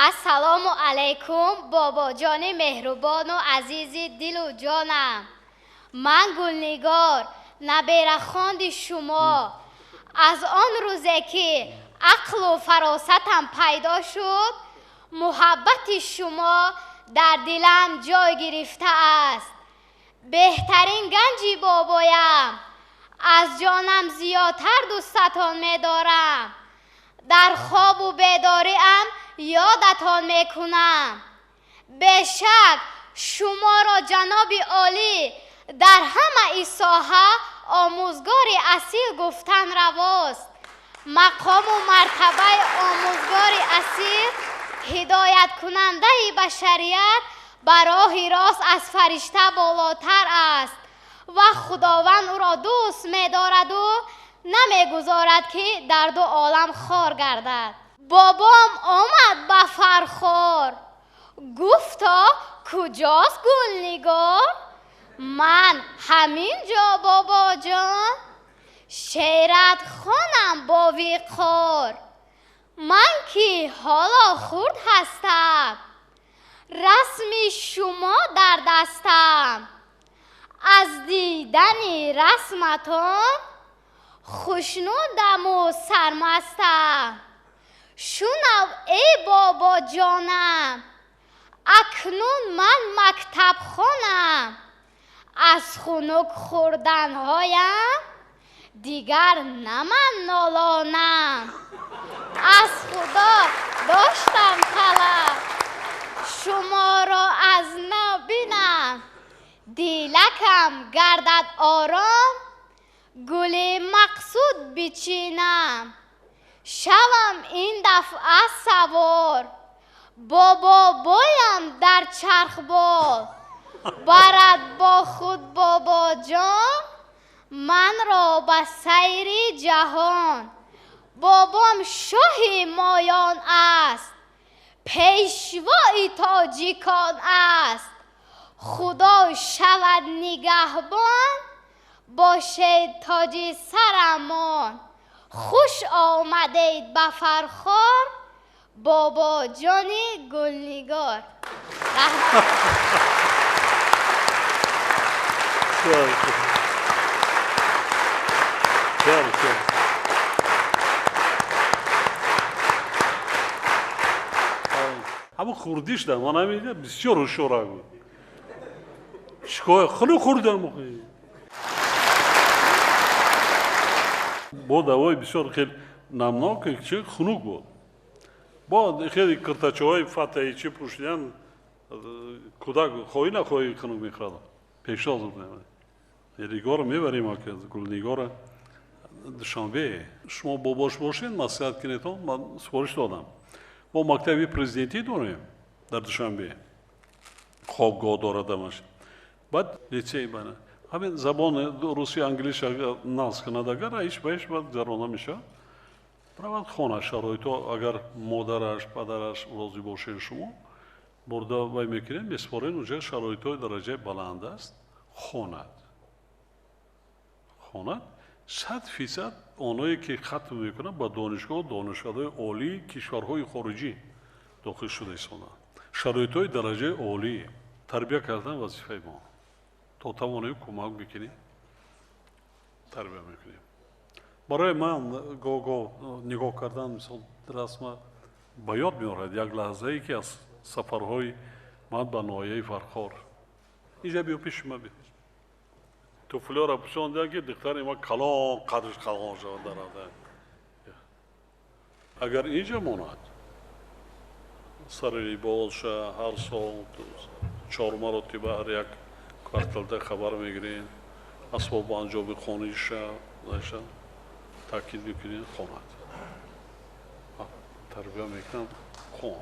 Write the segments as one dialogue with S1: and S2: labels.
S1: السلام علیکم بابا جان مهربان و عزیز دل و جانم. من گلنگار نبیره خواند شما. از آن روزه که عقل و فراستم پیدا شد، محبت شما در دلم جای گرفته است. بهترین گنجی بابایم، از جانم زیادتر دوستتان می‌دارم. در خواب و بیداریم یادتان میکنم. به شک شما را جناب عالی در همه ای ساحه آموزگار اصیل گفتن رواست. مقام و مرتبه آموزگار اصیل هدایت کننده بشریت بر راه راست از فرشته بالاتر است و خداوند او را دوست می‌دارد و نمیگذارد که در دو عالم خوار گردد. بابام آمد به فرخار، گفتا کجاست گلنگار؟ من همینجا بابا جان، شعرت خوانم با وقار. من که حالا خرد هستم، رسم شما در دستم. از دیدن رسمتان خوشنودم و سرمستم. شنو ای بابا جانم، اکنون من مکتب خانم. از خنک خوردنهایم دیگر نه من نالانم. از خدا داشتم طلب شما را از نبینم. دیلکم گردد آرام، گل مقصود بچینم. شوم این دفعه سوار، بابا بایم در چرخ بال. برد با خود بابا جان من را به سیر جهان. بابام شاه مایان است، پیشوای تاجیکان است. خدا شود نگهبان، باشد تاج سرمان. خوش آمدید به فرخار، بابا جان گلنگار.
S2: اما خوردیش در ما نمیده بسیار هوشیار بود. شکایت خیلی خوردن موقعی با دوای بسیار خیلی نمناک چه خنک بود. با خیلی کرتچه های فتحی چه پوشیدن کودک خواهی نخواهی خنک میخورد. پیشتاز بود. نگار میبریم که گلنگار دوشنبه شما باباش باشین نصیحت کنیدتون من سفارش دادم. ما مکتب پرزیدنتی داریم در دوشنبه، خوابگاه دارد دمش. بعد لیسه بنا همین زبان روسی انگلیسی ناز کند اگر هیچ بهش بعد جرانه میشه. برای خانه شرایط اگر مادرش پدرش راضی باشه شما برده وای میکنیم میسپارین اونجا شرایط درجه بلند است. خواند 100% آنهایی که ختم میکنن با دانشگاه دانشگاه‌های عالی کشورهای خارجی داخل شده ایستادن. شرایط‌های درجه عالی تربیت کردن وظیفه ما. تا توانایی کمک میکنیم تربیت میکنیم. برای من گاه نگاه کردن مثلا رسم به یاد میارد یک لحظه ای که از سفرهای من به ناحیه فرخار اینجا بیا پیش ما بیا. توفیلا را پوشاندن که دختر ما کلان قدرش کلان شد دارد. اگر اینجا ماند سر باشه هر سال 4 مرتبه هر یک کوارتل خبر میگیرین اسباب انجام خانیش تاکید میکنین خواند تربیت میکنم خون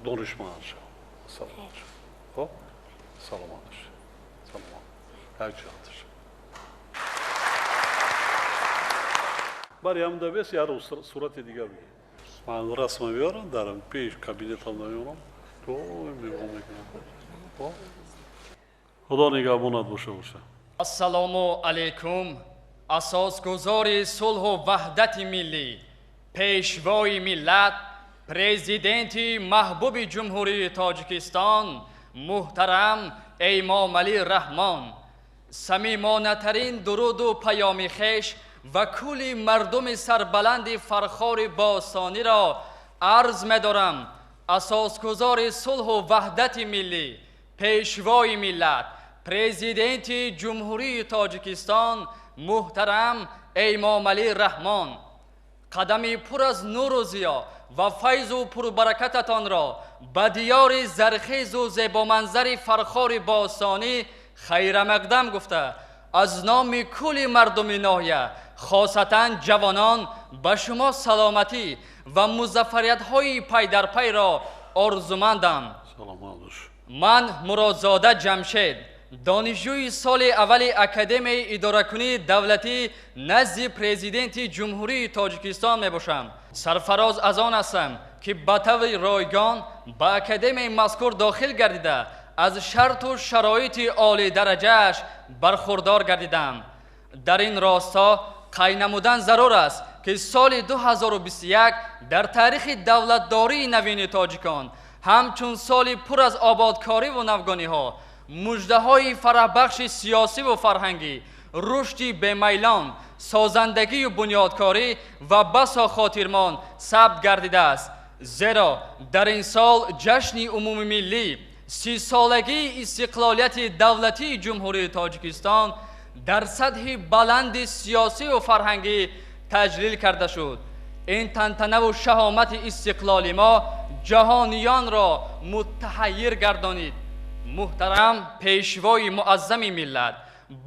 S2: دانشمند شد سلامت شد خب سلامت شد سلامت هرچند شد برای هم دوست یارو صورت دیگر بگی من رسم بیارم در پیش کابینت هم نمیارم تو میگم خب خدا نگهبانت باشه.
S3: السلام علیکم. اساسگزار صلح و وحدت ملی، پیشوای ملت президенти محبوب جمهوری تاجیکستان محترم امامعلی رحمان، صمیمانه‌ترین درود و پیام خویش و کل مردم سربلند فرخار باستانی را عرض می‌دارم. اساسگزار صلح و وحدت ملی، پیشوای ملت، پرزیدنت جمهوری تاجیکستان محترم امامعلی رحمان، قدمی پر از نور و ضیا و فیض و پربرکتتان را به دیار زرخیز و زیبامنظر فرخار باستانی خیر مقدم گفته از نام کل مردم ناحیه خاصتا جوانان به شما سلامتی و مظفریت های پی در پی را آرزومندم. من مرادزاده جمشید، دانشجوی سال اول اکادمی اداره‌کنی دولتی نزد پرزیدنت جمهوری تاجیکستان می باشم. سرفراز از آن هستم که به طور رایگان به اکادمی مذکور داخل گردیده از شرط و شرایط عالی درجهش برخوردار گردیدم. در این راستا قید نمودن ضرور است که سال 2021 در تاریخ دولتداری نوین تاجیکان همچون سال پر از آبادکاری و نوگانی ها، مژده های فرحبخش سیاسی و فرهنگی، رشدی بمیلان، سازندگی و بنیادکاری و بسا خاطرمان ثبت گردیده است. زیرا در این سال جشن عمومی ملی 30 سالگی استقلالیت دولتی جمهوری تاجیکستان در سطح بلند سیاسی و فرهنگی تجلیل کرده شد. این تنتنه و شهامت استقلال ما جهانیان را متحیر گردانید. محترم پیشوای معظم ملت،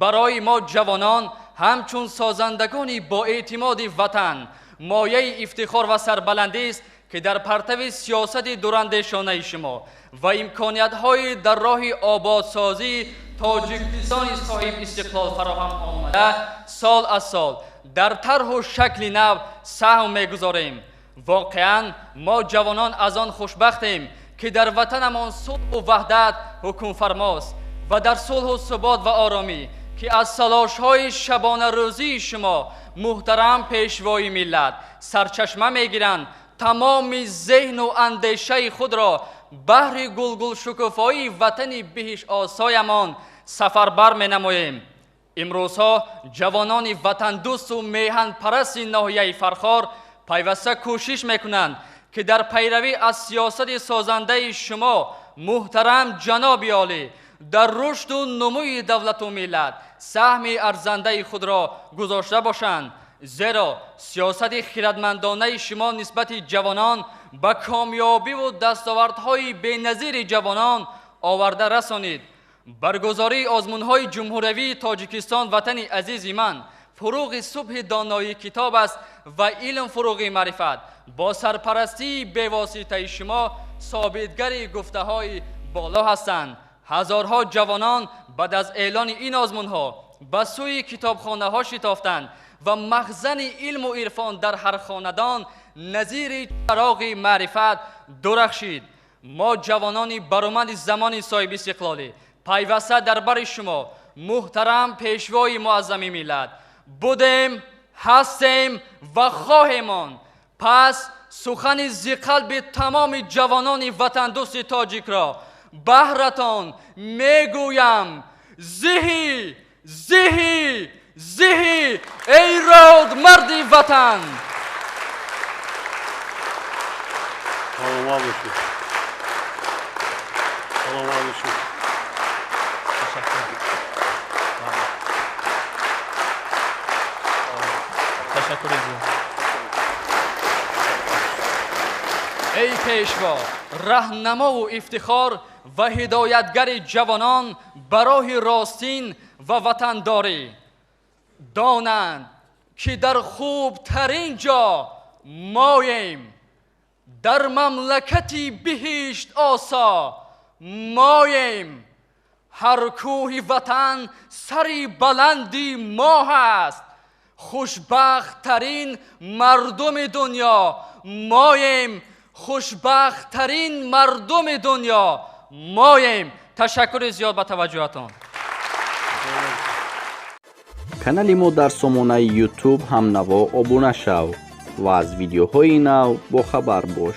S3: برای ما جوانان همچون سازندگانی با اعتماد وطن مایه افتخار و سربلندی است که در پرتو سیاست دوراندیشانه شما و امکانیت‌های در راه آبادسازی تاجیکستان صاحب استقلال فراهم آمده سال از سال در طرح و شکل نو سهم می‌گذاریم. واقعاً ما جوانان از آن خوشبختیم که در وطنمان صلح و وحدت حکم فرماست و در صلح و ثبات و آرامی که از تلاش‌های شبانه روزی شما محترم پیشوای ملت سرچشمه می‌گیرند. تمام ذهن و اندیشه خود را بهر گلگل شکوفایی وطن بهش آسایمان سفربر می‌نماییم. امروزها جوانان وطن دوست و میهن پرست ناحیه فرخار پیوسته کوشش میکنند که در پیروی از سیاست سازنده شما محترم جناب عالی در رشد و نموی دولت و ملت سهم ارزنده خود را گذاشته باشند. زیرا سیاست خردمندانه شما نسبت جوانان به کامیابی و دستاوردهای بی‌نظیر جوانان آورده رسانید. برگزاری آزمون‌های جمهوری تاجیکستان وطن عزیز من فروغ صبح دانایی کتاب است و علم فروغ معرفت با سرپرستی بواسطه شما ثابتگر گفته‌های بالا هستند. هزارها جوانان بعد از اعلان این آزمون‌ها به سوی کتابخانه‌ها شتافتند و مخزن علم و عرفان در هر خاندان نظیر چراغ معرفت درخشید. ما جوانان برومند زمان صاحب استقلالی پیوسته در بر شما محترم پیشوای معظم ملت بودیم، هستیم و خواهیم. پس سخن ز قلب تمام جوانان وطن دوست تاجیک را بهرتان میگویم. زهی زهی زهی ای راد مردی وطن.
S2: سلام علیکم. سلام علیکم.
S3: تشکر زیاد. ای پیشوا، راهنما و افتخار و هدایتگر جوانان برای راستین و وطنداری، دانند که در خوب ترین جا ماییم، در مملکتی بهشت آسا ماییم. هر کوه وطن سری بلندی ما هست، خوشبخت ترین مردم دنیا ماییم، خوشبخت ترین مردم دنیا ماییم. تشکر زیاد با توجهتان.
S4: канали мо дар сомонаи YouTube ҳамнаво обуна шав ва аз видеоҳои нав бохабар бош.